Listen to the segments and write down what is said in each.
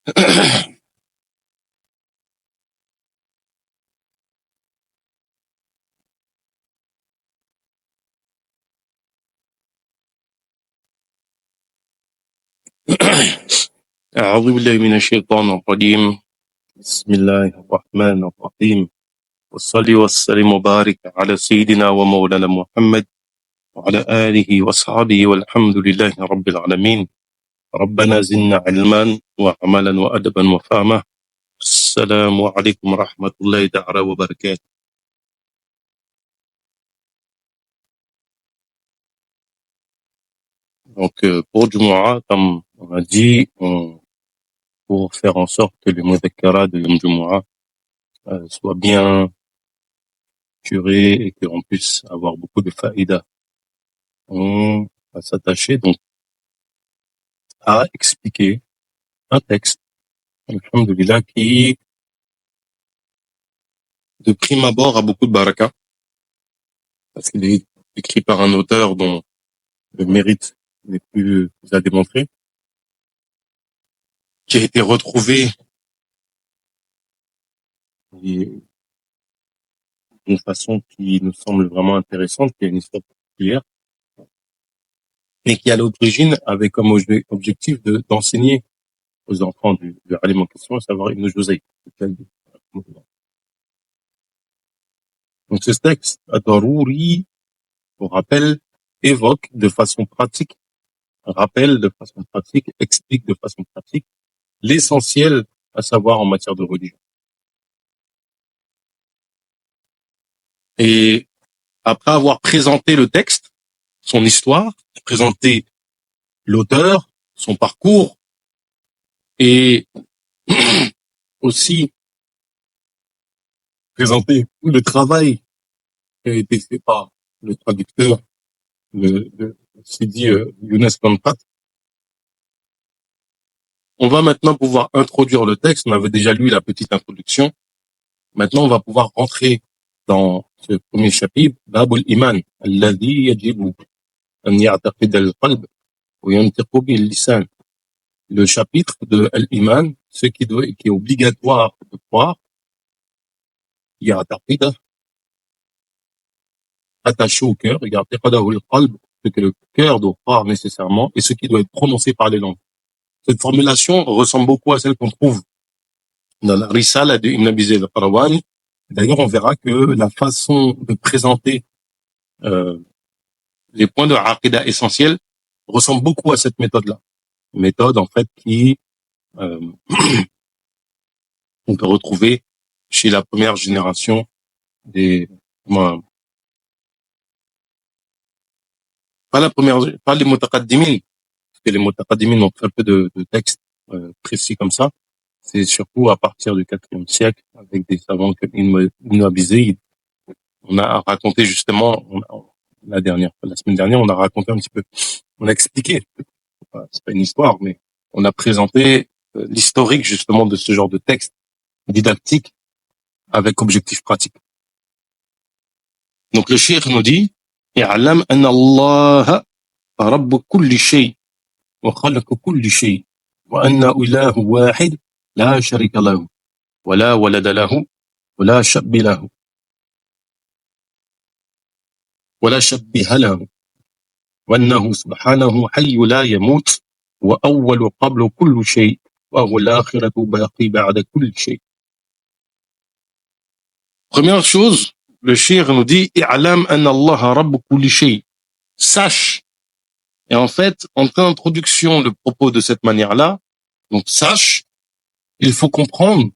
أعوذ بالله من الشيطان الرجيم بسم الله الرحمن الرحيم والصلاة والسلام وبارك على سيدنا ومولانا محمد وعلى آله وصحبه والحمد لله رب العالمين ربنا زدنا علما وعملا وأدبا وفهما السلام عليكم ورحمة الله تعالى وبركاته. Donc pour Jumu'ah, comme on a dit, pour faire en sorte que le mudhakkara de Yom Jumu'ah soit bien curé et qu'on puisse avoir beaucoup de faïda, on va s'attacher donc à expliquer un texte, alhamdoulilah, qui de prime abord a beaucoup de baraka, parce qu'il est écrit par un auteur dont le mérite n'est plus à démontrer, qui a été retrouvé d'une façon qui nous semble vraiment intéressante, qui a une histoire particulière, mais qui à l'origine avait comme objectif d'enseigner aux enfants du alim en question, à savoir Ibn Juzay. Donc ce texte, Ad-Daruri, pour rappel, évoque de façon pratique, rappelle de façon pratique, explique de façon pratique l'essentiel à savoir en matière de religion. Et après avoir présenté le texte, son histoire, présenté l'auteur, son parcours, et aussi présenter le travail qui a été fait par le traducteur de Sidi Younes Lampat. On va maintenant pouvoir introduire le texte. On avait déjà lu la petite introduction. Maintenant, on va pouvoir rentrer dans ce premier chapitre, Babul Iman, alladhi yajibu an ya'taqid al-qalb wa yantiqu bihi al-lisan. Le chapitre de Al-Iman, ce qui est obligatoire de croire, ya'taqid, attaché au cœur, ya'taqadahu al-qalb, ce que le cœur doit croire nécessairement, et ce qui doit être prononcé par les langues. Cette formulation ressemble beaucoup à celle qu'on trouve dans la Risala de Ibn Abi Zayd al-Qarawani. D'ailleurs, on verra que la façon de présenter les points de Aqidah essentiels ressemble beaucoup à cette méthode-là. Méthode, en fait, qui on peut retrouver chez la première génération des... pas les mutaqaddimin, parce que les mutaqaddimin ont très peu de textes précis comme ça. C'est surtout à partir du IVe siècle, avec des savants comme Ibn Abi Zayd. On a raconté justement, la semaine dernière, on a raconté un petit peu, on a expliqué, c'est pas une histoire, mais on a présenté l'historique justement de ce genre de texte didactique avec objectif pratique. Donc le cheikh nous dit, i'lam anna Allah rabb kulli shay wa khalaq kulli shay wa anna ilahu wahid la sharika lahu wa la walada lahu wa la shabbi lahu ولا شبه له وأنه سبحانه حي لا يموت وأول قبل كل شيء وهو الآخرة باقي بعد كل شيء. Première chose, le cheikh nous dit i'lam anna Allah rabb kulli shay. Sache. Et en fait, en introduction le propos de cette manière-là, donc sache, il faut comprendre,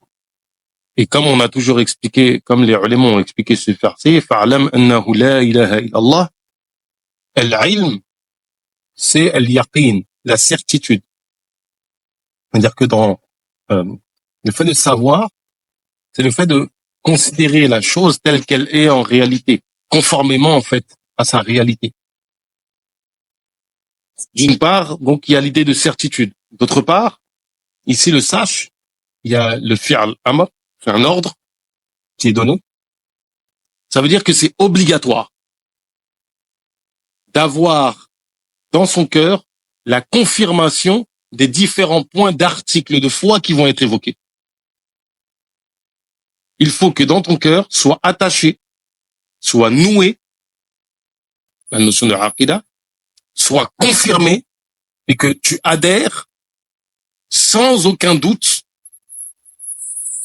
et comme on a toujours expliqué, comme les ulama ont expliqué ce verset, fa'alam annahu la ilaha illallah, al-ilm, c'est al-yaqin, la certitude. C'est-à-dire que dans le fait de savoir, c'est le fait de considérer la chose telle qu'elle est en réalité, conformément en fait à sa réalité. D'une part, donc il y a l'idée de certitude. D'autre part, ici le sache, il y a le fi'al amr, c'est un ordre qui est donné. Ça veut dire que c'est obligatoire d'avoir dans son cœur la confirmation des différents points d'articles de foi qui vont être évoqués. Il faut que dans ton cœur soit attaché, soit noué, la notion de aqidah, soit confirmé et que tu adhères sans aucun doute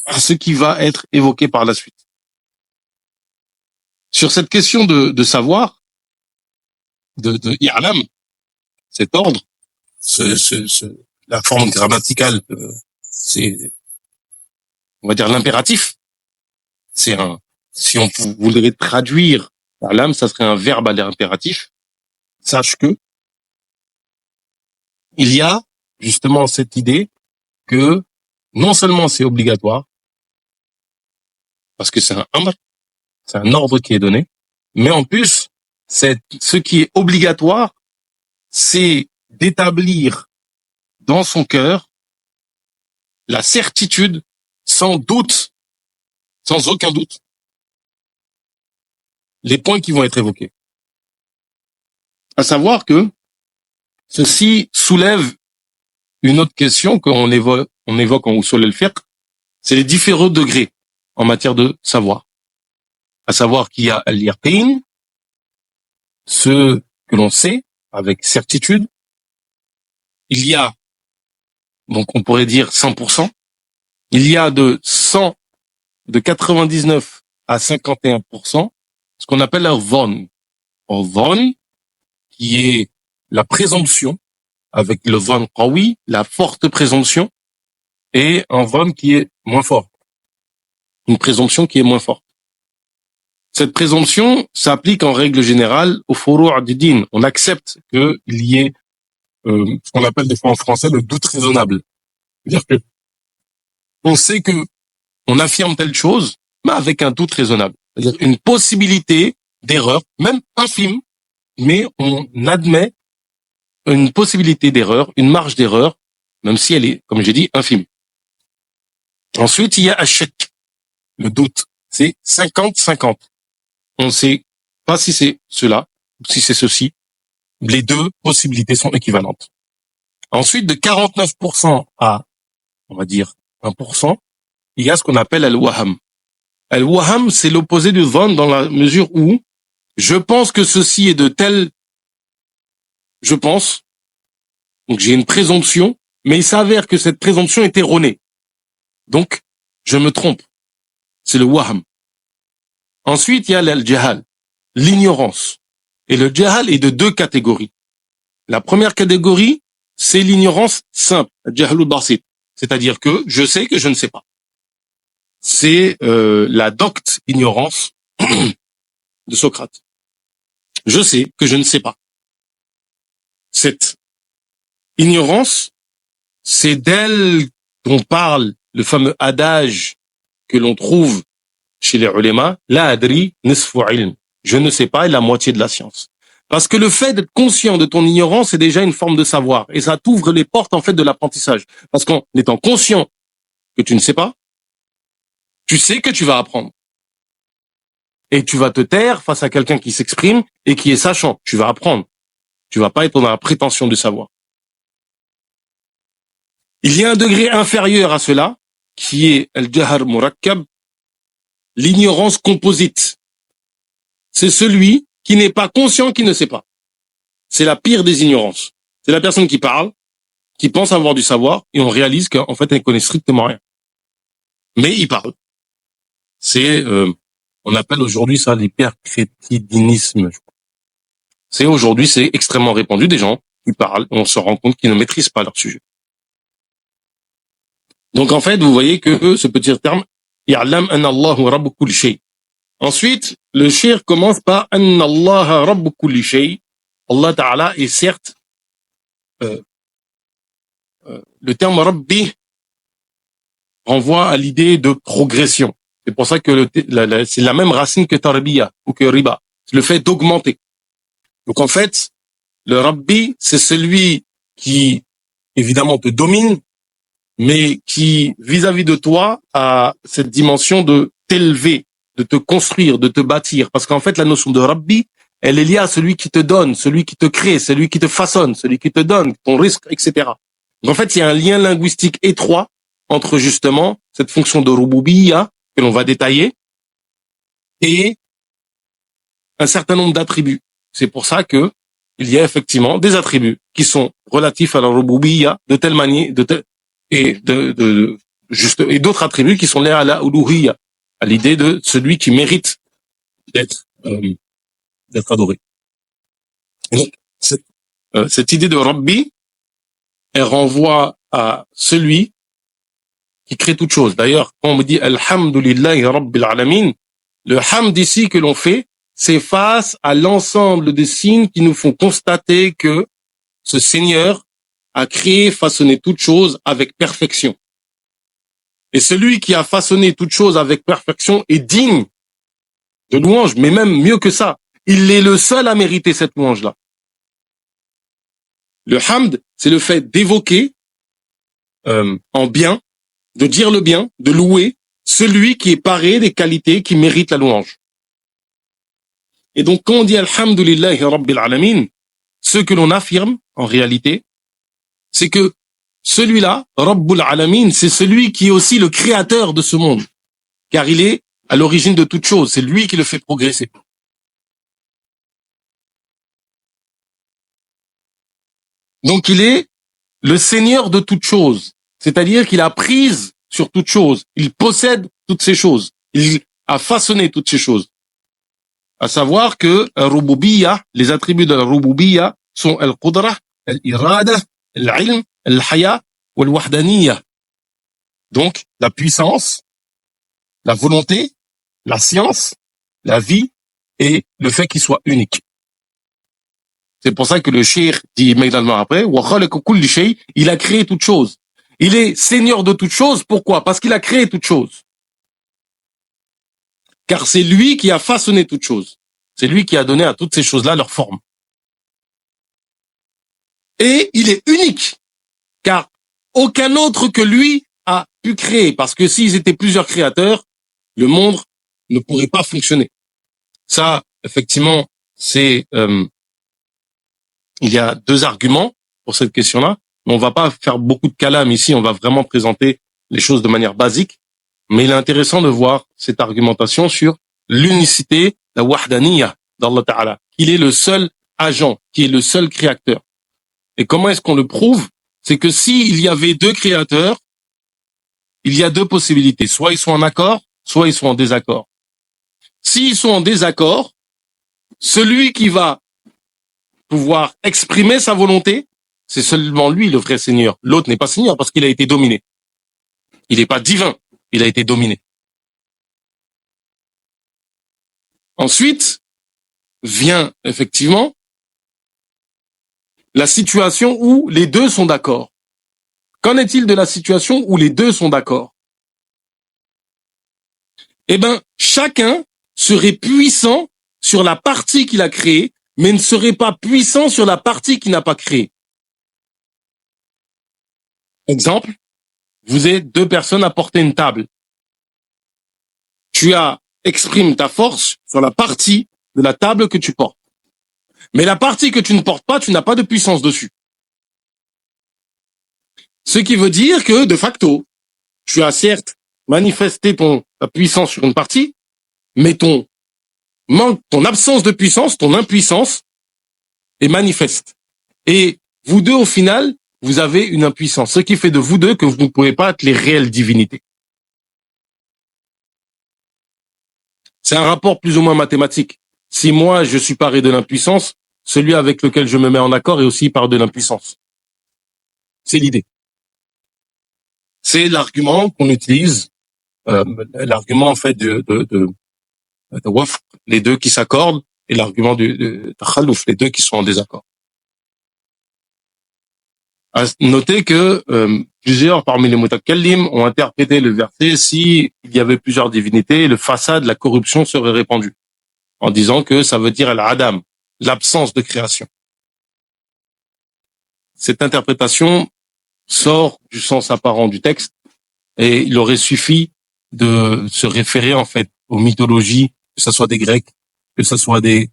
à ce qui va être évoqué par la suite. Sur cette question de savoir, de i'lam, cet ordre, la forme grammaticale, c'est, on va dire l'impératif. C'est si on voudrait traduire i'lam, ça serait un verbe à l'impératif. Sache que il y a justement cette idée que non seulement c'est obligatoire, parce que c'est un ordre qui est donné, mais en plus, ce qui est obligatoire, c'est d'établir dans son cœur la certitude, sans doute, sans aucun doute, les points qui vont être évoqués. À savoir que ceci soulève une autre question qu'on évoque en Usul al-Fiqh, c'est les différents degrés en matière de savoir. À savoir qu'il y a al-yaqin, ce que l'on sait avec certitude. Il y a, donc on pourrait dire 100%. Il y a de 99 à 51%, ce qu'on appelle un dhann. Un dhann, qui est la présomption, avec le dhann qawi, la forte présomption, et un dhann qui est moins fort. Une présomption qui est moins forte. Cette présomption s'applique en règle générale au furu' du din. On accepte qu'il y ait ce qu'on appelle des fois en français le doute raisonnable. C'est-à-dire que on sait que on affirme telle chose, mais avec un doute raisonnable. C'est-à-dire une possibilité d'erreur, même infime, mais on admet une possibilité d'erreur, une marge d'erreur, même si elle est, comme j'ai dit, infime. Ensuite, il y a ash-shak, le doute. C'est 50-50. On ne sait pas si c'est cela, ou si c'est ceci. Les deux possibilités sont équivalentes. Ensuite, de 49% à, on va dire, 1%, il y a ce qu'on appelle al-waham. Al-waham, c'est l'opposé du dhann dans la mesure où je pense que ceci est de tel, je pense, donc j'ai une présomption, mais il s'avère que cette présomption est erronée. Donc, je me trompe. C'est le waham. Ensuite, il y a l'al-jahal, l'ignorance. Et le jahal est de deux catégories. La première catégorie, c'est l'ignorance simple, al-jahlul basit. C'est-à-dire que je sais que je ne sais pas. C'est la docte ignorance de Socrate. Je sais que je ne sais pas. Cette ignorance, c'est d'elle qu'on parle, le fameux adage que l'on trouve chez les ulémas, la adri nisfu ilm. Je ne sais pas est la moitié de la science. Parce que le fait d'être conscient de ton ignorance, c'est déjà une forme de savoir. Et ça t'ouvre les portes, en fait, de l'apprentissage. Parce qu'en étant conscient que tu ne sais pas, tu sais que tu vas apprendre. Et tu vas te taire face à quelqu'un qui s'exprime et qui est sachant. Tu vas apprendre. Tu vas pas être dans la prétention de savoir. Il y a un degré inférieur à cela, qui est al-jahar murakkab, l'ignorance composite. C'est celui qui n'est pas conscient qu'il ne sait pas. C'est la pire des ignorances. C'est la personne qui parle, qui pense avoir du savoir, et on réalise qu'en fait, elle connaît strictement rien. Mais il parle. C'est, on appelle aujourd'hui ça l'hypercrétinisme. C'est aujourd'hui, c'est extrêmement répandu, des gens qui parlent, et on se rend compte qu'ils ne maîtrisent pas leur sujet. Donc en fait, vous voyez que ce petit terme, ya'lam anna Allahu rabbu kulli shay. Ensuite, le shir commence par anna Allah rabbu kulli shay. Allah Ta'ala est certes le terme rabbi renvoie à l'idée de progression. C'est pour ça que c'est la même racine que tarbiya ou que riba. C'est le fait d'augmenter. Donc en fait, le rabbi, c'est celui qui évidemment te domine, mais qui, vis-à-vis de toi, a cette dimension de t'élever, de te construire, de te bâtir. Parce qu'en fait, la notion de Rabbi, elle est liée à celui qui te donne, celui qui te crée, celui qui te façonne, celui qui te donne ton risque, etc. En fait, il y a un lien linguistique étroit entre justement cette fonction de rububiyya que l'on va détailler et un certain nombre d'attributs. C'est pour ça que il y a effectivement des attributs qui sont relatifs à la rububiyya de telle manière, et d'autres attributs qui sont liés à la uluhiyya, à l'idée de celui qui mérite d'être adoré. Et donc, cette idée de Rabbi, elle renvoie à celui qui crée toute chose. D'ailleurs, quand on me dit Alhamdulillahi Rabbil Alamin, le hamd ici que l'on fait, c'est face à l'ensemble des signes qui nous font constater que ce Seigneur a créé, façonné toute chose avec perfection. Et celui qui a façonné toute chose avec perfection est digne de louange, mais même mieux que ça. Il est le seul à mériter cette louange-là. Le hamd, c'est le fait d'évoquer en bien, de dire le bien, de louer celui qui est paré des qualités qui méritent la louange. Et donc, quand on dit Alhamdulillahi Rabbil Alamin, ce que l'on affirme, en réalité, c'est que celui-là, Rabbul Alamin, c'est celui qui est aussi le créateur de ce monde. Car il est à l'origine de toute chose. C'est lui qui le fait progresser. Donc, il est le Seigneur de toutes choses. C'est-à-dire qu'il a prise sur toutes choses. Il possède toutes ces choses. Il a façonné toutes ces choses. À savoir que Rububiyya, les attributs de la Rububiyya sont Al-Qudra, Al-Irada, Al-Ilm, Al-Haya, Al-Wahdaniyya. Donc, la puissance, la volonté, la science, la vie et le fait qu'il soit unique. C'est pour ça que le Cheikh dit immédiatement après, il a créé toute chose. Il est seigneur de toute chose. Pourquoi? Parce qu'il a créé toute chose. Car c'est lui qui a façonné toute chose. C'est lui qui a donné à toutes ces choses-là leur forme. Et il est unique, car aucun autre que lui a pu créer. Parce que s'ils étaient plusieurs créateurs, le monde ne pourrait pas fonctionner. Ça, effectivement, c'est... il y a deux arguments pour cette question-là. On va pas faire beaucoup de kalam ici, on va vraiment présenter les choses de manière basique. Mais il est intéressant de voir cette argumentation sur l'unicité, la wahdaniyya d'Allah Ta'ala. Il est le seul agent, qui est le seul créateur. Et comment est-ce qu'on le prouve? C'est que s'il y avait deux créateurs, il y a deux possibilités. Soit ils sont en accord, soit ils sont en désaccord. S'ils sont en désaccord, celui qui va pouvoir exprimer sa volonté, c'est seulement lui le vrai Seigneur. L'autre n'est pas Seigneur parce qu'il a été dominé. Il n'est pas divin, il a été dominé. Ensuite, vient effectivement la situation où les deux sont d'accord. Qu'en est-il de la situation où les deux sont d'accord? Eh ben, chacun serait puissant sur la partie qu'il a créée, mais ne serait pas puissant sur la partie qu'il n'a pas créée. Exemple, vous êtes deux personnes à porter une table. Tu exprimes ta force sur la partie de la table que tu portes. Mais la partie que tu ne portes pas, tu n'as pas de puissance dessus. Ce qui veut dire que, de facto, tu as certes manifesté ta puissance sur une partie, mais ton absence de puissance, ton impuissance est manifeste. Et vous deux, au final, vous avez une impuissance. Ce qui fait de vous deux que vous ne pouvez pas être les réelles divinités. C'est un rapport plus ou moins mathématique. Si moi, je suis paré de l'impuissance, celui avec lequel je me mets en accord est aussi paré de l'impuissance. C'est l'idée. C'est l'argument qu'on utilise, l'argument en fait de wafq, les deux qui s'accordent, et l'argument de takhalluf, les deux qui sont en désaccord. À noter que plusieurs parmi les mutakallim ont interprété le verset si il y avait plusieurs divinités, le façade, la corruption serait répandue, en disant que ça veut dire al-adam, l'absence de création. Cette interprétation sort du sens apparent du texte et il aurait suffi de se référer en fait aux mythologies, que ce soit des Grecs, que ce soit des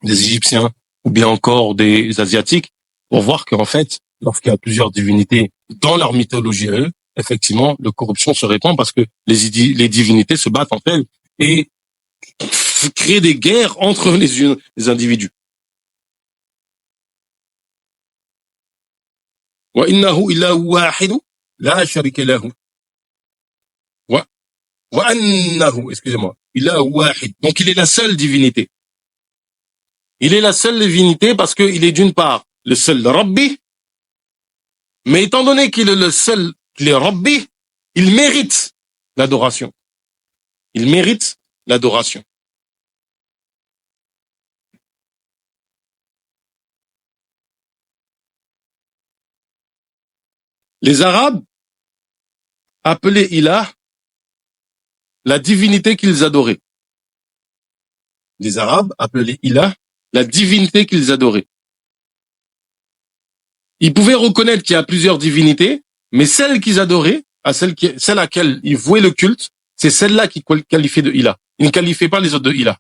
Égyptiens ou bien encore des Asiatiques, pour voir qu'en fait lorsqu'il y a plusieurs divinités dans leur mythologie à eux, effectivement, la corruption se répand parce que les divinités se battent entre elles et créent des guerres entre les individus. وَإِنَّهُ إِلَّهٌ وَاحِدٌ لَا شَرِيكَ لَهُ وَأَنَّهُ, excusez-moi, إِلَهٌ وَاحِدٌ. Donc il est la seule divinité. Il est la seule divinité parce qu'il est d'une part le seul Rabbi, mais étant donné qu'il est le seul, qu'il est Rabbi, il mérite l'adoration. Il mérite l'adoration. Les Arabes appelaient Ilah la divinité qu'ils adoraient. Les Arabes appelaient Ilah la divinité qu'ils adoraient. Ils pouvaient reconnaître qu'il y a plusieurs divinités, mais celle qu'ils adoraient, celle à laquelle ils vouaient le culte, c'est celle-là qu'ils qualifiaient de Ilah. Ils ne qualifiaient pas les autres de Ilah.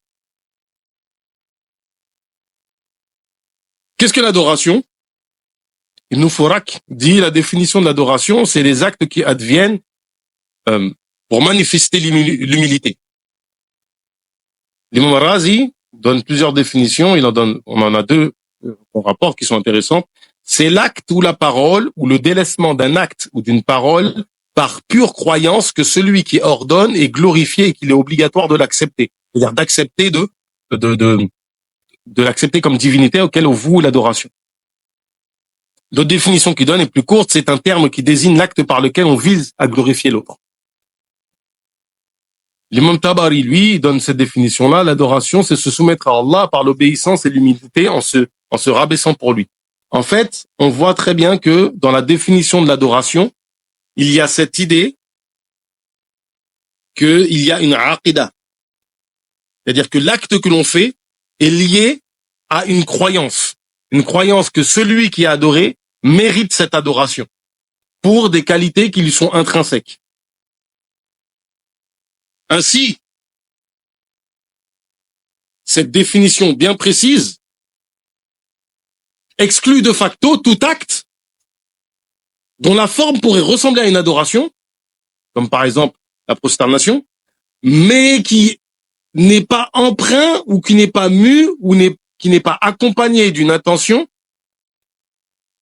Qu'est-ce que l'adoration? Ibn Furak dit la définition de l'adoration, c'est les actes qui adviennent pour manifester l'humilité. L'imam Razi donne plusieurs définitions, on en a deux en rapport qui sont intéressants. C'est l'acte ou la parole ou le délaissement d'un acte ou d'une parole par pure croyance que celui qui ordonne est glorifié et qu'il est obligatoire de l'accepter. C'est-à-dire d'accepter de l'accepter comme divinité auquel on voue l'adoration. L'autre définition qu'il donne est plus courte, c'est un terme qui désigne l'acte par lequel on vise à glorifier l'autre. L'imam Tabari, lui, donne cette définition-là, l'adoration, c'est se soumettre à Allah par l'obéissance et l'humilité en se rabaissant pour lui. En fait, on voit très bien que dans la définition de l'adoration, il y a cette idée qu'il y a une aqidah. C'est-à-dire que l'acte que l'on fait est lié à une croyance. Une croyance que celui qui est adoré mérite cette adoration pour des qualités qui lui sont intrinsèques. Ainsi, cette définition bien précise exclut de facto tout acte dont la forme pourrait ressembler à une adoration, comme par exemple la prosternation, mais qui n'est pas empreint ou qui n'est pas mu ou qui n'est pas accompagné d'une intention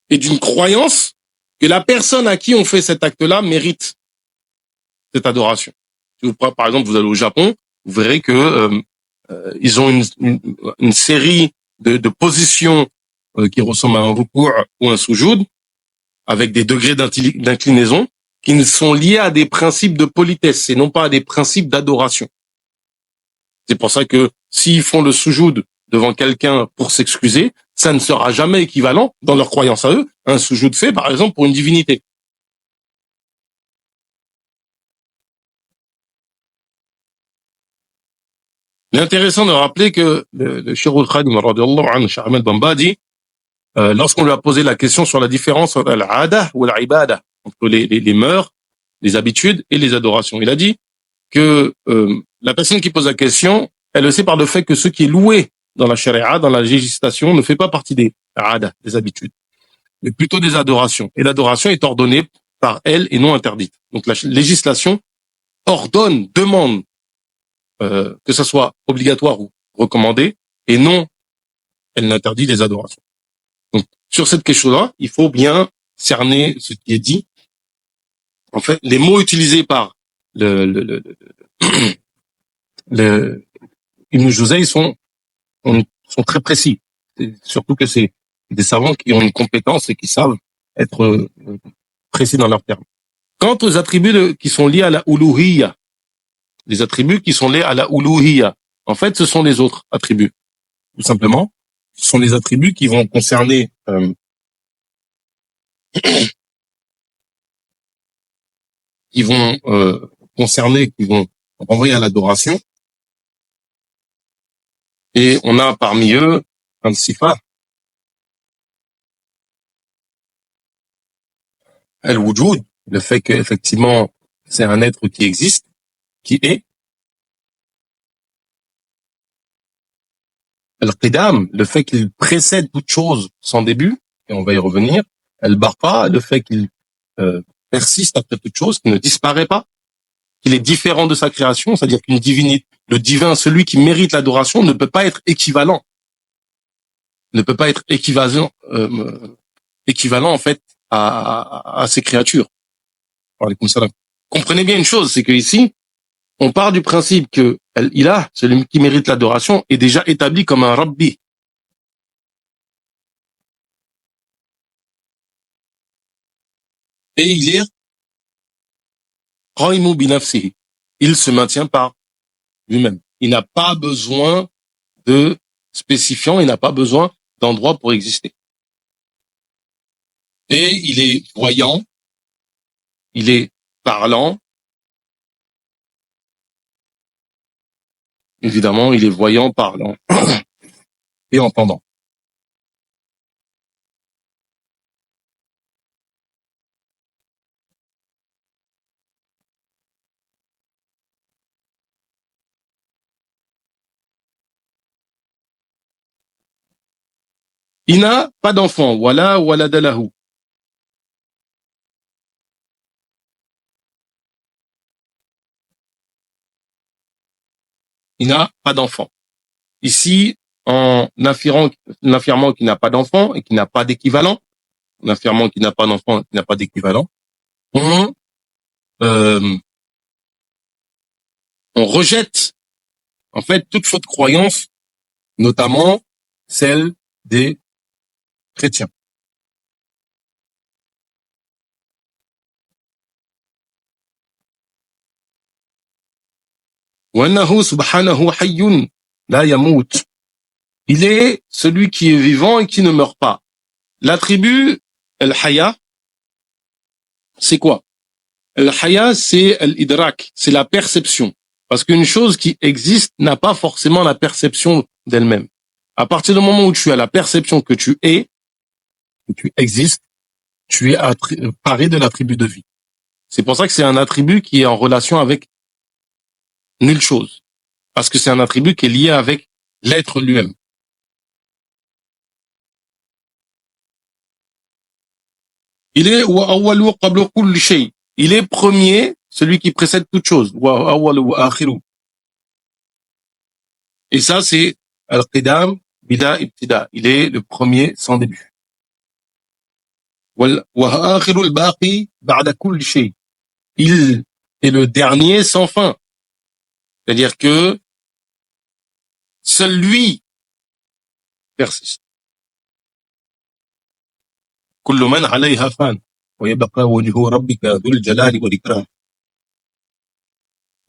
et d'une croyance que la personne à qui on fait cet acte-là mérite cette adoration. Si vous, par exemple, vous allez au Japon, vous verrez que ils ont une série de positions qui ressemblent à un ruku' ou un sujoud, avec des degrés d'inclinaison qui sont liés à des principes de politesse et non pas à des principes d'adoration. C'est pour ça que s'ils font le sujoud devant quelqu'un pour s'excuser, ça ne sera jamais équivalent, dans leur croyance à eux, à un sujoud fait, par exemple, pour une divinité. Il est intéressant de rappeler que le Cheikh al-Khadim, radiyallahu anhu, Cheikh Ahmed Bamba, dit, lorsqu'on lui a posé la question sur la différence entre l'ada ou l'ibada, entre les mœurs, les habitudes et les adorations, il a dit que la personne qui pose la question, elle le sait par le fait que ce qui est loué dans la charia, dans la législation, ne fait pas partie des ada, des habitudes, mais plutôt des adorations. Et l'adoration est ordonnée par elle et non interdite. Donc la législation ordonne, demande que ça soit obligatoire ou recommandé, et non, elle n'interdit les adorations. Donc, sur cette question-là, il faut bien cerner ce qui est dit. En fait, les mots utilisés par le Ibn Juzay sont très précis. Surtout que c'est des savants qui ont une compétence et qui savent être précis dans leurs termes. Quant aux attributs qui sont liés à la uluhiyya, les attributs qui sont liés à la uluhiyya, en fait, ce sont les autres attributs. Tout simplement, ce sont les attributs qui vont concerner qui vont renvoyer à l'adoration. Et on a parmi eux un sifa, al-wujud, le fait qu'effectivement c'est un être qui existe, qui est al-qidam, le fait qu'il précède toute chose sans début, et on va y revenir. al-baqa, le fait qu'il persiste après toute chose, qu'il ne disparaît pas, qu'il est différent de sa création, c'est-à-dire qu'une divinité, le divin, celui qui mérite l'adoration, ne peut pas être équivalent, équivalent en fait à ses créatures. Alaykoum salam. Comprenez bien une chose, c'est que ici, on part du principe que Al-Ilah, celui qui mérite l'adoration, est déjà établi comme un Rabbi. Et il est Qaimu bi nafsihi. Il se maintient par lui-même. Il n'a pas besoin de spécifiant, il n'a pas besoin d'endroit pour exister. Et il est voyant, il est parlant, évidemment, il est voyant, parlant et entendant. Il n'a pas d'enfant, wala waladalahu. Il n'a pas d'enfant. Ici, en affirmant qu'il n'a pas d'enfant et qu'il n'a pas d'équivalent, en affirmant qu'il n'a pas d'enfant et qu'il n'a pas d'équivalent, euh, on rejette en fait toute fausse croyance, notamment celle des chrétiens. وأنه سبحانه حي لا يموت. Il est celui qui est vivant et qui ne meurt pas. L'attribut al-haya, c'est quoi? Al-haya, c'est al-idrak, c'est la perception. Parce qu'une chose qui existe n'a pas forcément la perception d'elle-même. À partir du moment où tu as la perception que tu es, que tu existes, tu es paré de l'attribut de vie. C'est pour ça que c'est un attribut qui est en relation avec nulle chose. Parce que c'est un attribut qui est lié avec l'être lui-même. Il est wa awwalu qabla kulli shay. Il est premier, celui qui précède toute chose. Wa awwalu wa akhiru. Et ça, c'est al-qidam bila ibtida. Il est le premier sans début. Wa akhiru al-baqi ba'da kulli shay. Il est le dernier sans fin. C'est-à-dire que seul lui persiste. كل من عليها فان ويبقى وجه ربك ذو الجلال والإكرام.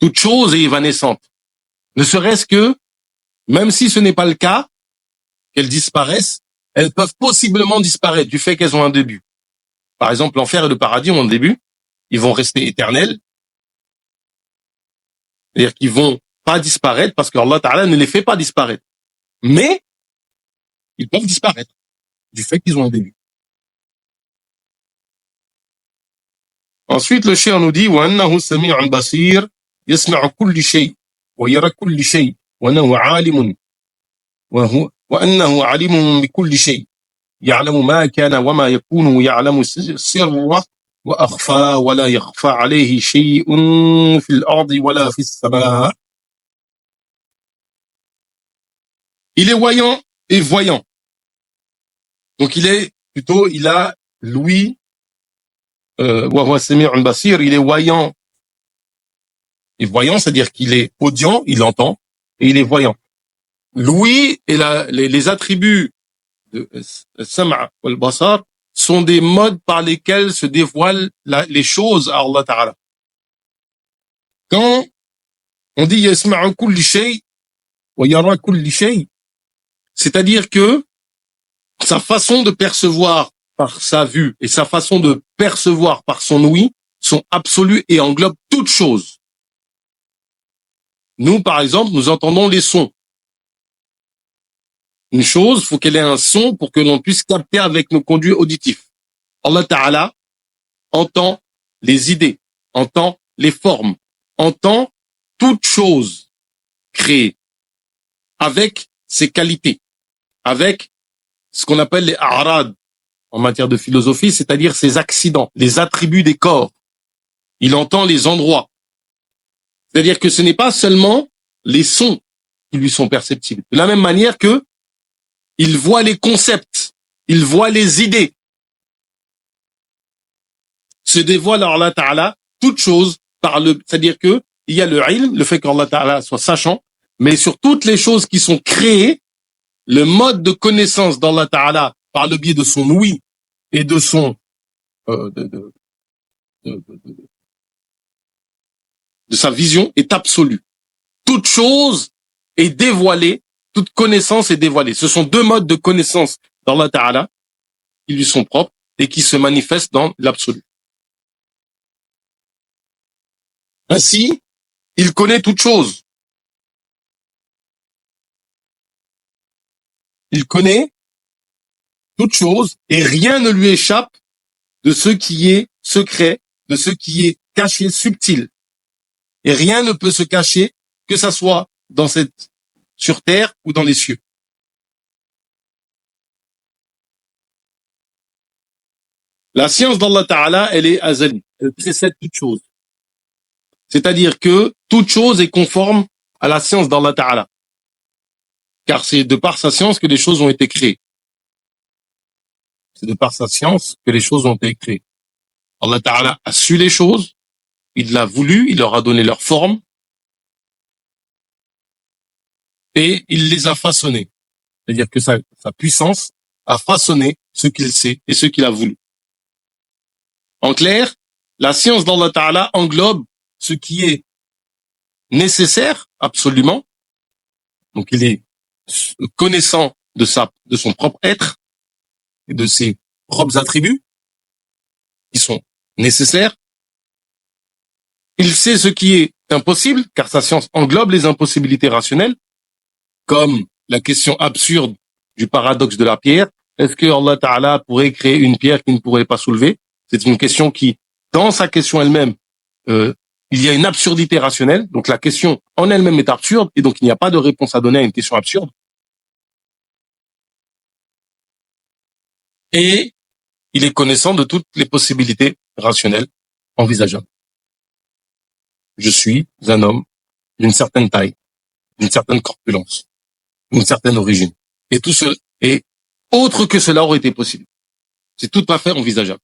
Toute chose est évanescente. Ne serait-ce que, même si ce n'est pas le cas, qu'elles disparaissent, elles peuvent possiblement disparaître du fait qu'elles ont un début. Par exemple, l'enfer et le paradis ont un début, ils vont rester éternels. C'est-à-dire qu'ils vont pas disparaître parce que Allah Ta'ala ne les fait pas disparaître. Mais, ils peuvent disparaître du fait qu'ils ont un début. Ensuite, le chien nous dit وَأَنَّهُ السَّمِيعُ الْبَصِيرُ يَسْمَعُ كُلِّ شَيْءٍ وَيَرَى كُلِّ شَيْءٍ وَأَنَّهُ عَالِمٌ وَأَنَّهُ عَلِيمٌ بِكُلِّ شَيْءٍ يَعْلَمُ مَا كَانَ وَمَا يَكُونُ يَعْلَمُ السِّرَّ وَأَخْفَى وَلَا يَخْفَى عَلَيْهِ شَيْءٌ فِي الْأَرْضِ وَلَا في السَّمَاءِ. Il est voyant et voyant. Donc il a l'ouïe, وَهُوَ السَّمِيعُ الْبَصِيرُ, il est voyant. Et voyant, c'est-à-dire qu'il est audient, il entend, et il est voyant. L'ouïe et les attributs de Sam'a wal Basar sont des modes par lesquels se dévoilent les choses à Allah Ta'ala. Quand on dit Yasma'u kulli shay wa yara kulli shay, c'est-à-dire que sa façon de percevoir par sa vue et sa façon de percevoir par son ouïe sont absolues et englobent toutes choses. Nous, par exemple, nous entendons les sons. Une chose, faut qu'elle ait un son pour que l'on puisse capter avec nos conduits auditifs. Allah Ta'ala entend les idées, entend les formes, entend toute chose créée avec ses qualités, avec ce qu'on appelle les a'rad, en matière de philosophie, c'est-à-dire ses accidents, les attributs des corps. Il entend les endroits. C'est-à-dire que ce n'est pas seulement les sons qui lui sont perceptibles. De la même manière que il voit les concepts, il voit les idées. Se dévoile à Allah Ta'ala toute chose c'est-à-dire que il y a le ilm, le fait qu'Allah Ta'ala soit sachant, mais sur toutes les choses qui sont créées, le mode de connaissance d'Allah Ta'ala par le biais de son ouïe et de son de sa vision est absolu. Toute chose est dévoilée, toute connaissance est dévoilée. Ce sont deux modes de connaissance d'Allah Ta'ala qui lui sont propres et qui se manifestent dans l'absolu. Ainsi, il connaît toute chose. Il connaît toute chose et rien ne lui échappe de ce qui est secret, de ce qui est caché, subtil. Et rien ne peut se cacher, que ça soit sur terre ou dans les cieux. La science d'Allah Ta'ala, elle est azali, elle précède toute chose. C'est-à-dire que toute chose est conforme à la science d'Allah Ta'ala. Car c'est de par sa science que les choses ont été créées. C'est de par sa science que les choses ont été créées. Allah Ta'ala a su les choses, il l'a voulu, il leur a donné leur forme, et il les a façonnés. C'est-à-dire que sa puissance a façonné ce qu'il sait et ce qu'il a voulu. En clair, la science d'Allah Ta'ala englobe ce qui est nécessaire, absolument. Donc il est connaissant de son propre être et de ses propres attributs qui sont nécessaires. Il sait ce qui est impossible, car sa science englobe les impossibilités rationnelles, comme la question absurde du paradoxe de la pierre. Est-ce que Allah Ta'ala pourrait créer une pierre qui ne pourrait pas soulever? C'est une question qui, dans sa question elle-même, il y a une absurdité rationnelle. Donc la question en elle-même est absurde, et donc il n'y a pas de réponse à donner à une question absurde. Et il est connaissant de toutes les possibilités rationnelles envisageables. Je suis un homme d'une certaine taille, d'une certaine corpulence, d'une certaine origine. Et tout ce, et autre que cela aurait été possible. C'est tout à fait envisageable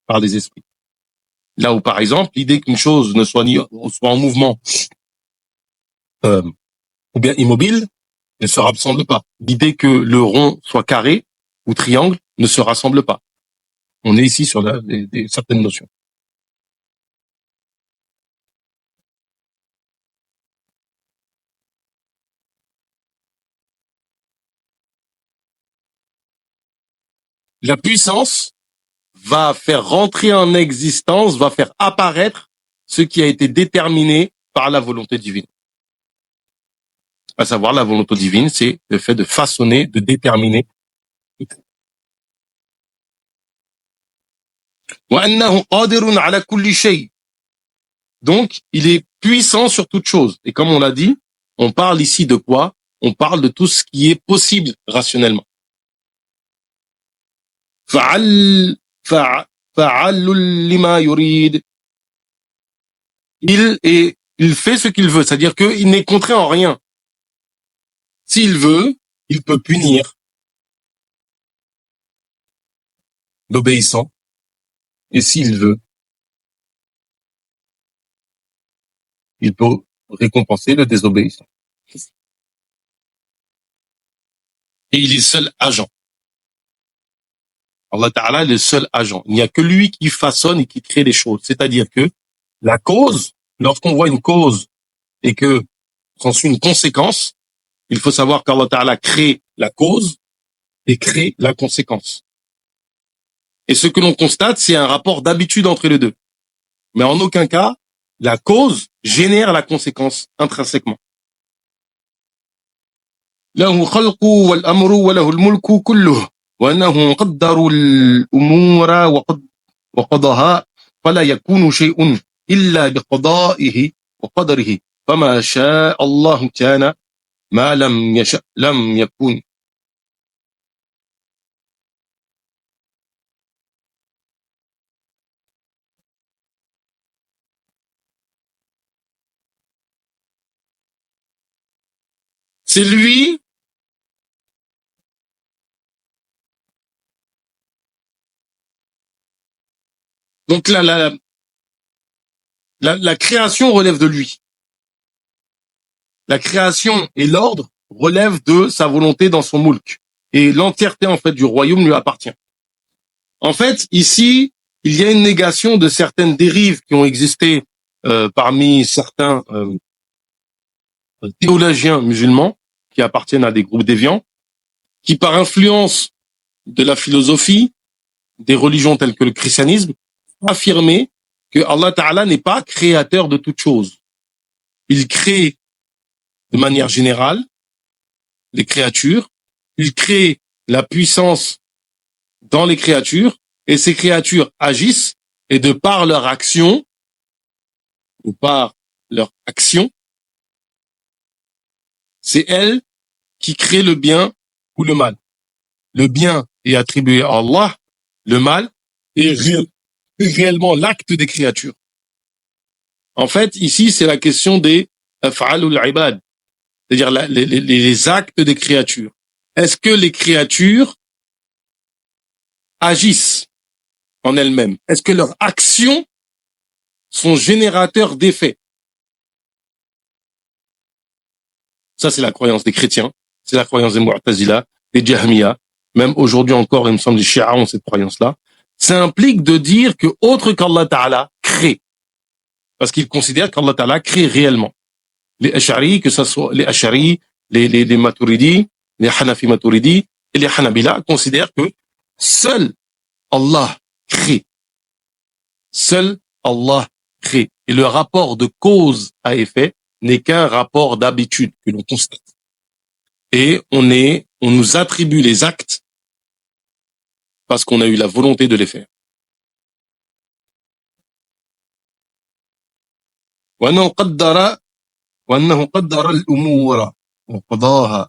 par les esprits. Là où, par exemple, l'idée qu'une chose ne soit soit en mouvement ou bien immobile ne se rassemble pas. L'idée que le rond soit carré ou triangle ne se rassemble pas. On est ici sur certaines notions. La puissance va faire rentrer en existence, va faire apparaître ce qui a été déterminé par la volonté divine. À savoir, la volonté divine, c'est le fait de façonner, de déterminer. Donc, il est puissant sur toute chose. Et comme on l'a dit, on parle ici de quoi? On parle de tout ce qui est possible rationnellement. Il fait ce qu'il veut, c'est-à-dire qu'il n'est contraint en rien. S'il veut, il peut punir l'obéissant, et s'il veut, il peut récompenser le désobéissant. Et il est seul agent. Allah Ta'ala est le seul agent. Il n'y a que lui qui façonne et qui crée les choses. C'est-à-dire que la cause, lorsqu'on voit une cause et que s'ensuit une conséquence, il faut savoir qu'Allah Ta'ala crée la cause et crée la conséquence. Et ce que l'on constate, c'est un rapport d'habitude entre les deux. Mais en aucun cas, la cause génère la conséquence intrinsèquement. له خلق والأمر وله الملك كله وأنه قدر الأمور وقضاها فلا يكون شيء إلا بقضائه وقدره فما شاء الله كان ما لم يشأ لم يكن. C'est lui donc la création relève de lui. La création et l'ordre relèvent de sa volonté dans son moulk. Et l'entièreté, en fait, du royaume lui appartient. En fait, ici, il y a une négation de certaines dérives qui ont existé parmi certains théologiens musulmans qui appartiennent à des groupes déviants, qui par influence de la philosophie, des religions telles que le christianisme, affirmaient que Allah Ta'ala n'est pas créateur de toutes choses. Il crée de manière générale les créatures, il crée la puissance dans les créatures, et ces créatures agissent, et de par leur action, ou par leur action, c'est elles qui créent le bien ou le mal. Le bien est attribué à Allah, le mal est réellement l'acte des créatures. En fait, ici, c'est la question des af'alul ibad, c'est-à-dire les actes des créatures. Est-ce que les créatures agissent en elles-mêmes? Est-ce que leurs actions sont générateurs d'effets? Ça, c'est la croyance des chrétiens, c'est la croyance des Mu'tazila, des Jahmiya. Même aujourd'hui encore, il me semble, les Shia ont cette croyance-là. Ça implique de dire que autre qu'Allah Ta'ala crée. Parce qu'ils considèrent qu'Allah Ta'ala crée réellement. Les Ash'ari, que ce soit les Ash'ari, les Maturidi, les Hanafi Maturidi et les Hanabila considèrent que seul Allah crée. Seul Allah crée. Et le rapport de cause à effet n'est qu'un rapport d'habitude que l'on constate. Et on nous attribue les actes parce qu'on a eu la volonté de les faire. وأنه قدر الأمور وقضاها.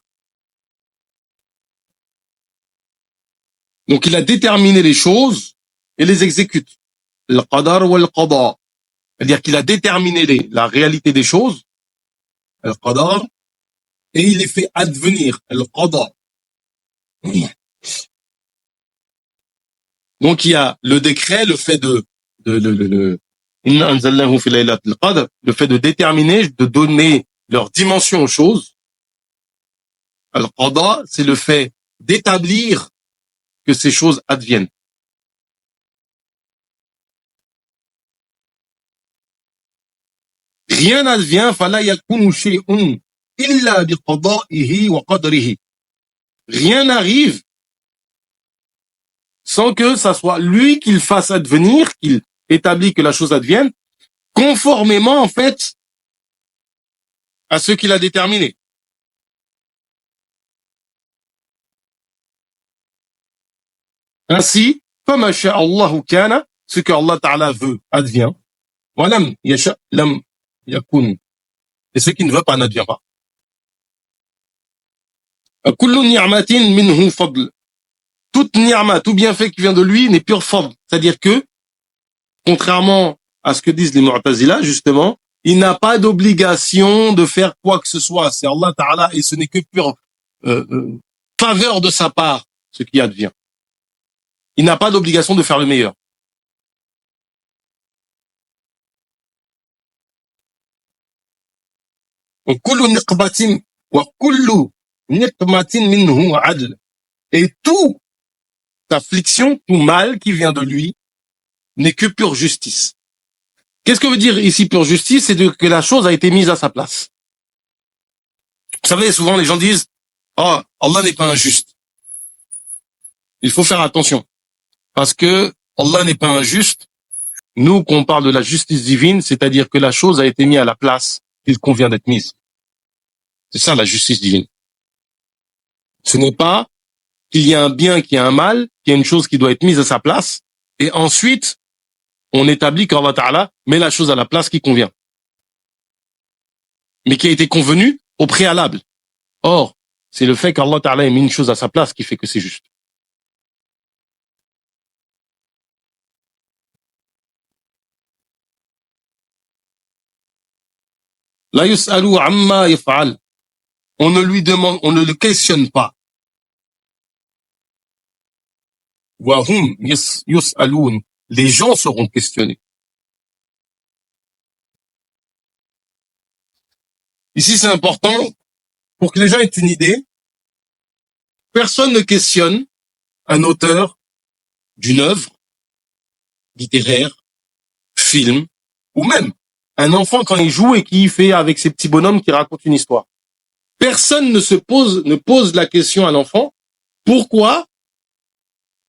Donc il a déterminé les choses et les exécute. Le qadar ou le qada. C'est-à-dire qu'il a déterminé la réalité des choses, le qadar, et il les fait advenir, le qada. Donc il y a le décret, le fait le fait de déterminer, de donner leur dimension aux choses. Al-qada, c'est le fait d'établir que ces choses adviennent. Rien n'advient, fala yakunu shay'un illa biqada'ihi wa qadrihi. Rien n'arrive sans que ça soit lui qui le fasse advenir, qu'il établit que la chose advienne, conformément, en fait, à ce qu'il a déterminé. Ainsi, comme Allahu kana, ce que Allah Ta'ala veut advient. Walam yasha lam yakun. Et ce qui ne veut pas n'advient pas. Kullu ni'matin minhu fadl. Toute ni'ma, tout bienfait qui vient de lui n'est pure fadl. C'est-à-dire que, contrairement à ce que disent les Mu'tazila, justement, il n'a pas d'obligation de faire quoi que ce soit. C'est Allah Ta'ala et ce n'est que pure faveur de sa part, ce qui advient. Il n'a pas d'obligation de faire le meilleur. Et toute affliction, tout mal qui vient de lui n'est que pure justice. Qu'est-ce que veut dire ici pure justice? C'est que la chose a été mise à sa place. Vous savez, souvent les gens disent « Oh, Allah n'est pas injuste ». Il faut faire attention. Parce que Allah n'est pas injuste. Nous, quand on parle de la justice divine, c'est-à-dire que la chose a été mise à la place qu'il convient d'être mise. C'est ça la justice divine. Ce n'est pas qu'il y a un bien, qu'il y a un mal, qu'il y a une chose qui doit être mise à sa place, et ensuite, on établit qu'Allah Ta'ala met la chose à la place qui convient. Mais qui a été convenu au préalable. Or, c'est le fait qu'Allah Ta'ala ait mis une chose à sa place qui fait que c'est juste. La yus'alu amma yaf'al. On ne lui demande, on ne le questionne pas. Wahum yus'aloun. Les gens seront questionnés. Ici, c'est important pour que les gens aient une idée. Personne ne questionne un auteur d'une œuvre littéraire, film, ou même un enfant quand il joue et qui fait avec ses petits bonhommes qui racontent une histoire. Personne ne pose la question à l'enfant, pourquoi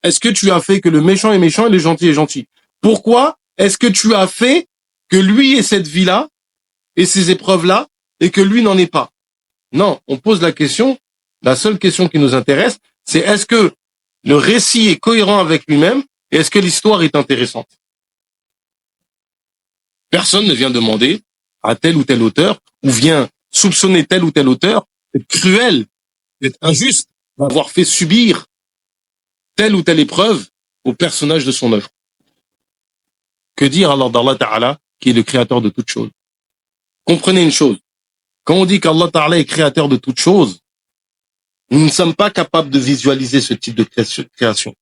est-ce que tu as fait que le méchant est méchant et le gentil est gentil? Pourquoi est-ce que tu as fait que lui ait cette vie-là et ces épreuves-là et que lui n'en ait pas? Non, on pose la question, la seule question qui nous intéresse, c'est est-ce que le récit est cohérent avec lui-même et est-ce que l'histoire est intéressante? Personne ne vient demander à tel ou tel auteur ou vient soupçonner tel ou tel auteur d'être cruel, d'être injuste, d'avoir fait subir telle ou telle épreuve au personnage de son œuvre. Que dire alors d'Allah Ta'ala, qui est le créateur de toutes choses? Comprenez une chose. Quand on dit qu'Allah Ta'ala est créateur de toutes choses, nous ne sommes pas capables de visualiser ce type de création.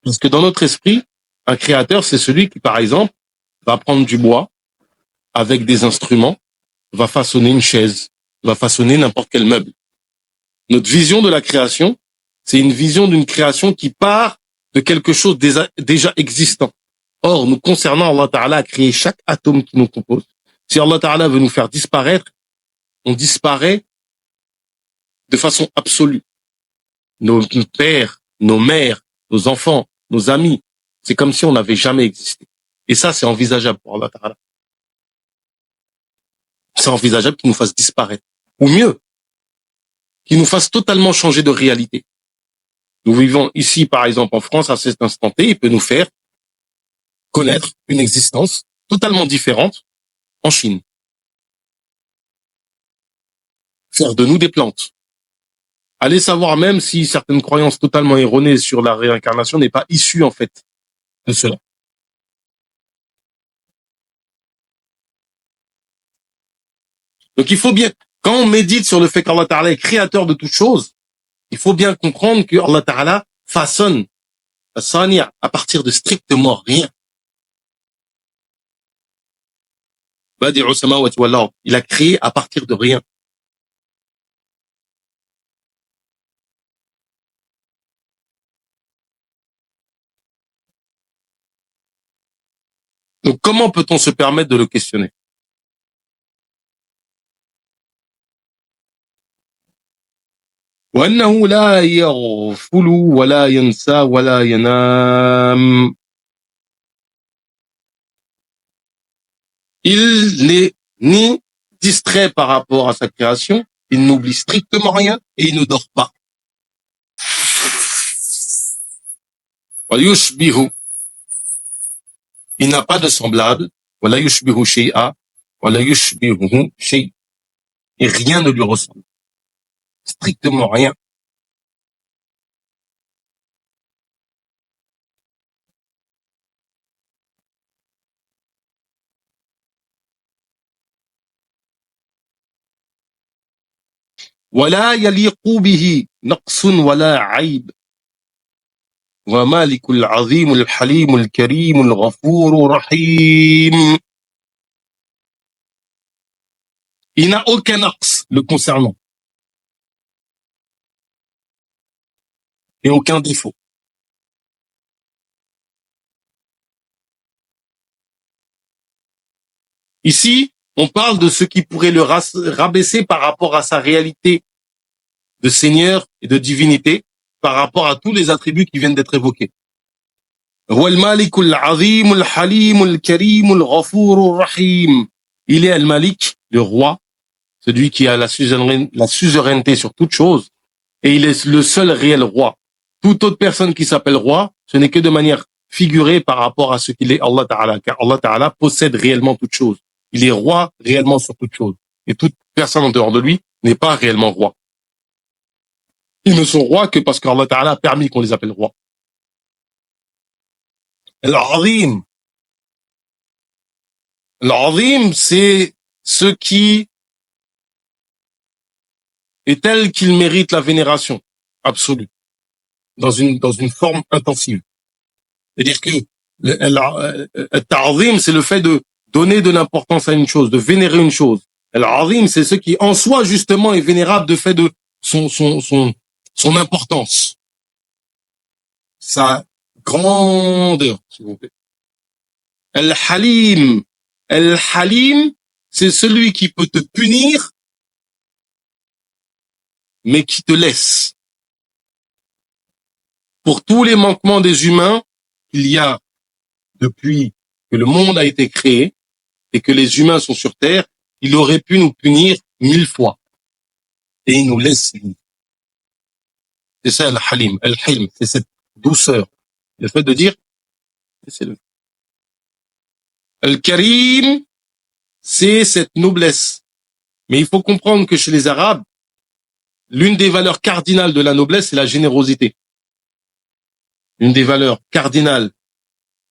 Parce que dans notre esprit, un créateur, c'est celui qui, par exemple, va prendre du bois avec des instruments, va façonner une chaise, va façonner n'importe quel meuble. Notre vision de la création, c'est une vision d'une création qui part de quelque chose déjà existant. Or, nous concernant, Allah Ta'ala a créé chaque atome qui nous compose. Si Allah Ta'ala veut nous faire disparaître, on disparaît de façon absolue. Nos pères, nos mères, nos enfants, nos amis, c'est comme si on n'avait jamais existé. Et ça, c'est envisageable pour Allah Ta'ala. C'est envisageable qu'il nous fasse disparaître. Ou mieux, qu'il nous fasse totalement changer de réalité. Nous vivons ici, par exemple, en France, à cet instant T, il peut nous faire connaître une existence totalement différente en Chine. Faire de nous des plantes. Allez savoir même si certaines croyances totalement erronées sur la réincarnation n'est pas issue, en fait, de cela. Donc il faut bien, quand on médite sur le fait qu'Allah Ta'ala est créateur de toutes choses, il faut bien comprendre que Allah Ta'ala façonne à partir de strictement rien. Il a créé à partir de rien. Donc comment peut-on se permettre de le questionner? وأنه لا يغفل ولا ينسى ولا ينام. Il n'est ni distrait par rapport à sa création, il n'oublie strictement rien et il ne dort pas. ويشبه. Il n'a pas de semblable. ولا يشبه شيئا ولا يشبهه شيء. Et rien ne lui ressemble. Strictement rien. ولا يليق به نقص ولا عيب. ومالك العظيم الحليم الكريم الغفور الرحيم. Il n'a aucun axe le concernant. Et aucun défaut. Ici, on parle de ce qui pourrait le rabaisser par rapport à sa réalité de Seigneur et de divinité, par rapport à tous les attributs qui viennent d'être évoqués. Il est Al-Malik, le roi, celui qui a la suzeraineté sur toute chose, et il est le seul réel roi. Toute autre personne qui s'appelle roi, ce n'est que de manière figurée par rapport à ce qu'il est Allah Ta'ala, car Allah Ta'ala possède réellement toute chose. Il est roi réellement sur toute chose. Et toute personne en dehors de lui n'est pas réellement roi. Ils ne sont rois que parce qu'Allah Ta'ala a permis qu'on les appelle rois. Al-Azim. Al-Azim, c'est ce qui est tel qu'il mérite la vénération absolue, dans une forme intensive. C'est-à-dire que le ta'zim, c'est le fait de donner de l'importance à une chose, de vénérer une chose. Al-azim, c'est ce qui en soi justement est vénérable de fait de son importance, sa grandeur, s'il vous plaît. Al-halim, Al-halim, c'est celui qui peut te punir, mais qui te laisse. Pour tous les manquements des humains, il y a depuis que le monde a été créé et que les humains sont sur terre, il aurait pu nous punir 1000 fois. Et il nous laisse. C'est ça Al-halim. Al-hilm, c'est cette douceur. Le fait de dire, c'est le Al-karim, c'est cette noblesse. Mais il faut comprendre que chez les Arabes, l'une des valeurs cardinales de la noblesse, c'est la générosité. Une des valeurs cardinales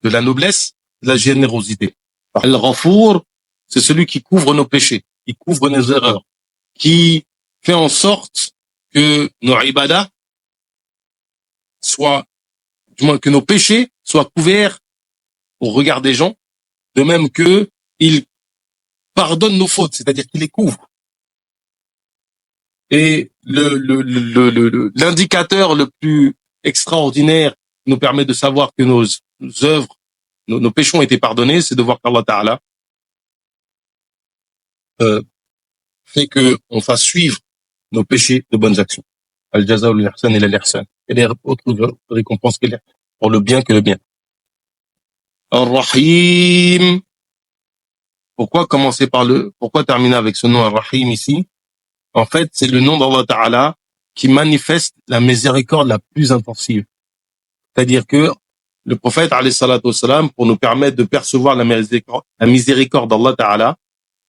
de la noblesse, c'est la générosité. Al-Ghafour, c'est celui qui couvre nos péchés, qui couvre nos erreurs, qui fait en sorte que nos ibadah soient, du moins que nos péchés soient couverts au regard des gens, de même que il pardonne nos fautes, c'est-à-dire qu'il les couvre. Et l'indicateur le plus extraordinaire qui nous permet de savoir que nos œuvres, nos péchés ont été pardonnés, c'est de voir qu'Allah Ta'ala fait que on fasse suivre nos péchés de bonnes actions. Al-Jaza al-Ihsan ila al-Ihsan. Et les autres récompenses qu'il y a pour le bien que le bien. Ar-Rahim. Pourquoi terminer avec ce nom Ar-Rahim ici? En fait, c'est le nom d'Allah Ta'ala qui manifeste la miséricorde la plus intensive. C'est-à-dire que le prophète, alayhi salatu wassalam, pour nous permettre de percevoir la miséricorde d'Allah Ta'ala,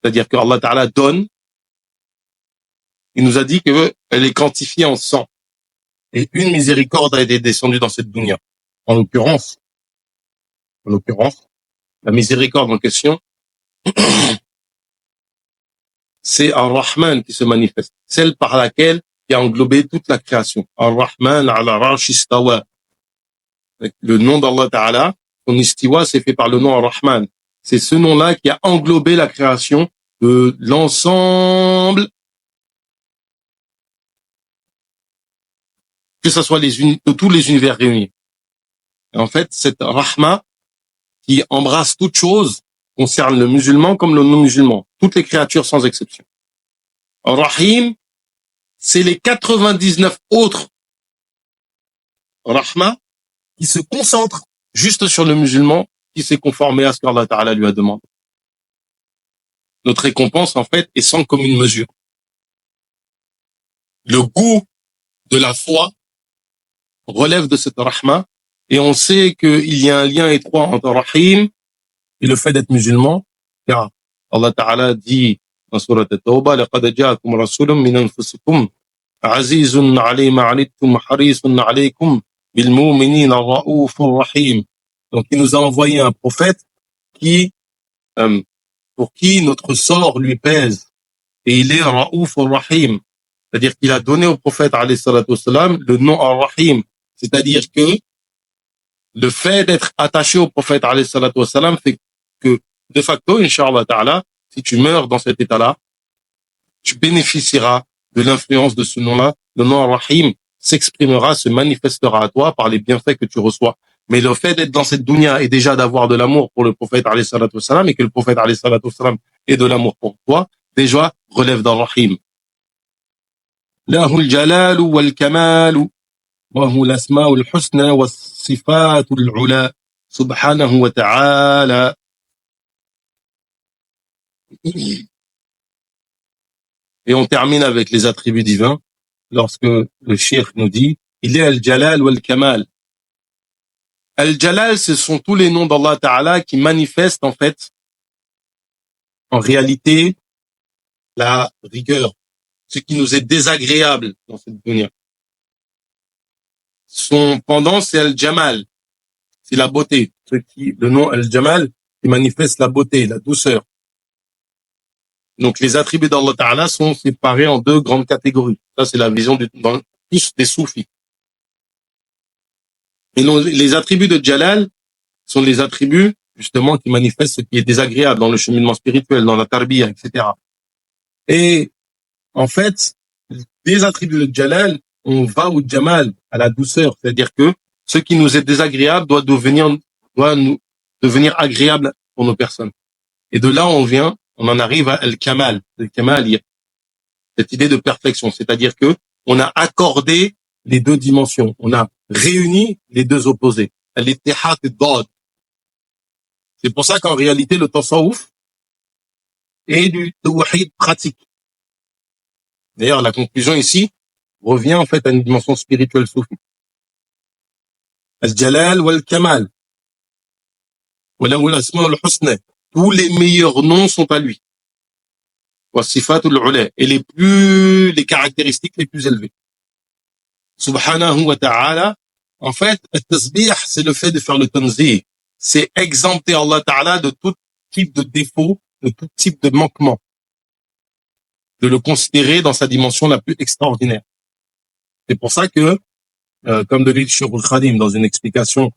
c'est-à-dire que Allah Ta'ala donne, il nous a dit qu'elle est quantifiée en 100. Et une miséricorde a été descendue dans cette dunya. En l'occurrence, la miséricorde en question, c'est Ar-Rahman qui se manifeste, celle par laquelle qui a englobé toute la création. Ar-Rahman ala arsh istawa. Le nom d'Allah Ta'ala, son istiwa, c'est fait par le nom Ar-Rahman. C'est ce nom-là qui a englobé la création de l'ensemble, que ce soit de tous les univers réunis. Et en fait, cette Rahma qui embrasse toute chose concerne le musulman comme le non-musulman, toutes les créatures sans exception. Rahim, c'est les 99 autres Rahma qui se concentrent juste sur le musulman qui s'est conformé à ce qu'Allah Ta'ala lui a demandé. Notre récompense, en fait, est sans commune mesure. Le goût de la foi relève de cette Rahma, et on sait qu'il y a un lien étroit entre Rahim et le fait d'être musulman, car Allah Ta'ala dit dans Surat At-Tawbah, لَقَدْ جَاءَكُمْ رَسُولٌ مِّنْ أَنفُسِكُمْ عَزِيزٌ عَلَيْهِ مَا عَنِتُّمْ حَرِيصٌ عَلَيْكُمْ بِالْمُؤْمِنِينَ الرَّءُوفُ الرَّحِيمُ. Donc il nous a envoyé un prophète pour qui notre sort lui pèse, et il est Ra'ouf al-Rahim, c'est-à-dire qu'il a donné au prophète alayhi salatu wassalam le nom Ar-Rahim, c'est-à-dire que le fait d'être attaché au prophète alayhi salatu wassalam fait que de facto, Inch'Allah Ta'ala, si tu meurs dans cet état-là, tu bénéficieras de l'influence de ce nom-là. Le nom Ar-Rahim s'exprimera, se manifestera à toi par les bienfaits que tu reçois. Mais le fait d'être dans cette dunya et déjà d'avoir de l'amour pour le prophète alayhi salatu wassalam, et que le prophète alayhi salatu wassalam ait de l'amour pour toi, déjà relève d'Ar-Rahim. Lahu al-jalal wal-kamal wa hu al-asma' al-husna was-sifat al-ula subhanahu wa ta'ala. Et on termine avec les attributs divins lorsque le cheikh nous dit il est al-jalal wal-kamal. Al-Jalal, ce sont tous les noms d'Allah Ta'ala qui manifestent en fait, en réalité, la rigueur, ce qui nous est désagréable dans cette dunya. Son pendant, c'est Al-Jamal, c'est la beauté. Le nom Al-Jamal qui manifeste la beauté, la douceur. Donc les attributs d'Allah Ta'ala sont séparés en deux grandes catégories. Ça, c'est la vision plus des soufis. Et les attributs de Jalal sont les attributs, justement, qui manifestent ce qui est désagréable dans le cheminement spirituel, dans la tarbiyah, etc. Et, en fait, les attributs de Jalal, on va au Jamal, à la douceur. C'est-à-dire que ce qui nous est désagréable doit nous devenir agréable pour nos personnes. Et de là, on en arrive à Al-Kamal. Al-Kamal, cette idée de perfection. C'est-à-dire que on a accordé les deux dimensions. On a réuni les deux opposés. Al-Ittihad ad-Dad. C'est pour ça qu'en réalité, le tasawwuf est du tawhid pratique. D'ailleurs, la conclusion ici revient en fait à une dimension spirituelle soufie. Al-Jalal wal-Kamal. Tous les meilleurs noms sont à lui. Et les caractéristiques les plus élevées. Subhanahu wa ta'ala. En fait, al-tasbih, c'est le fait de faire le tanzih. C'est exempter Allah Ta'ala de tout type de défaut, de tout type de manquement. De le considérer dans sa dimension la plus extraordinaire. C'est pour ça que, comme de l'île Shurul Khadim, dans une explication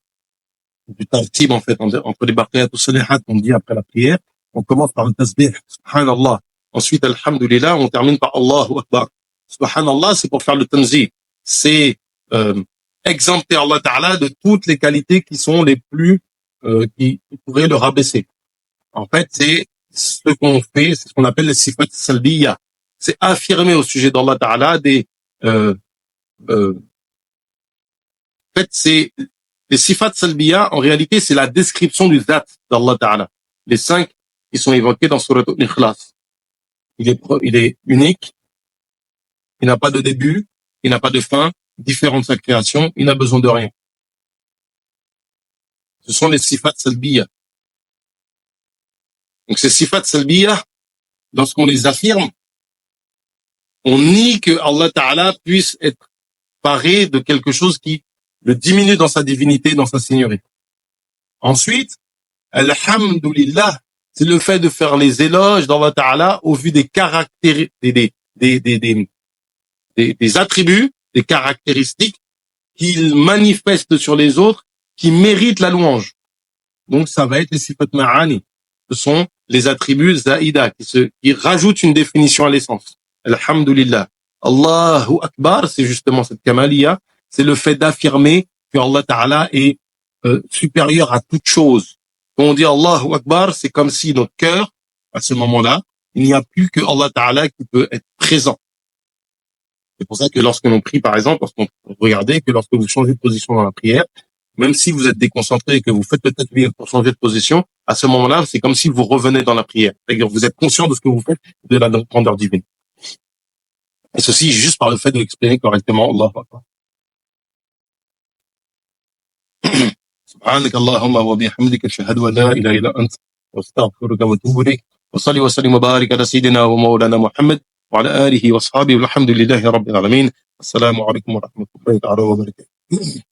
du tartib, en fait, entre les baqiyat ou salihat, on dit après la prière, on commence par le tasbih, subhanallah. Ensuite, alhamdulillah, on termine par Allahu Akbar. Subhanallah, c'est pour faire le tanzih. C'est exempter Allah Ta'ala de toutes les qualités qui sont les plus, qui pourraient le rabaisser. En fait, c'est ce qu'on fait, c'est ce qu'on appelle les sifat salbiya. C'est affirmer au sujet d'Allah Ta'ala en fait, c'est les sifat salbiya, en réalité, c'est la description du zat d'Allah Ta'ala. Les 5 qui sont évoqués dans Surat Al-Ikhlas. Il est unique, il n'a pas de début, il n'a pas de fin, différent de sa création, il n'a besoin de rien. Ce sont les sifat salbiya. Donc ces sifat salbiya, lorsqu'on les affirme, on nie que Allah Ta'ala puisse être paré de quelque chose qui le diminue dans sa divinité, dans sa seigneurie. Ensuite, alhamdulillah, c'est le fait de faire les éloges d'Allah Ta'ala au vu des caractères, des attributs, des caractéristiques qu'il manifeste sur les autres qui méritent la louange. Donc ça va être les sifat ma'ani. Ce sont les attributs zaïda qui rajoutent une définition à l'essence. Alhamdulillah. Allahu Akbar, c'est justement cette kamaliya, c'est le fait d'affirmer que Allah Ta'ala est supérieur à toute chose. Quand on dit Allahu Akbar, c'est comme si notre cœur, à ce moment-là, il n'y a plus que Allah Ta'ala qui peut être présent. C'est pour ça que lorsque l'on prie, par exemple, regardez que lorsque vous changez de position dans la prière, même si vous êtes déconcentré et que vous faites le takbir pour changer de position, à ce moment-là, c'est comme si vous revenez dans la prière. C'est-à-dire que vous êtes conscient de ce que vous faites, de la grandeur divine. Et ceci juste par le fait de l'exprimer correctement. Allahu Akbar. سبحانك اللهم وبحمدك أشهد أن لا إله إلا أنت واستغفرك وأتوب إليك وصلي وسلم وبارك على سيدنا ومولانا محمد وعلى آله وأصحابه والحمد لله رب العالمين. السلام عليكم ورحمة الله تعالى وبركاته.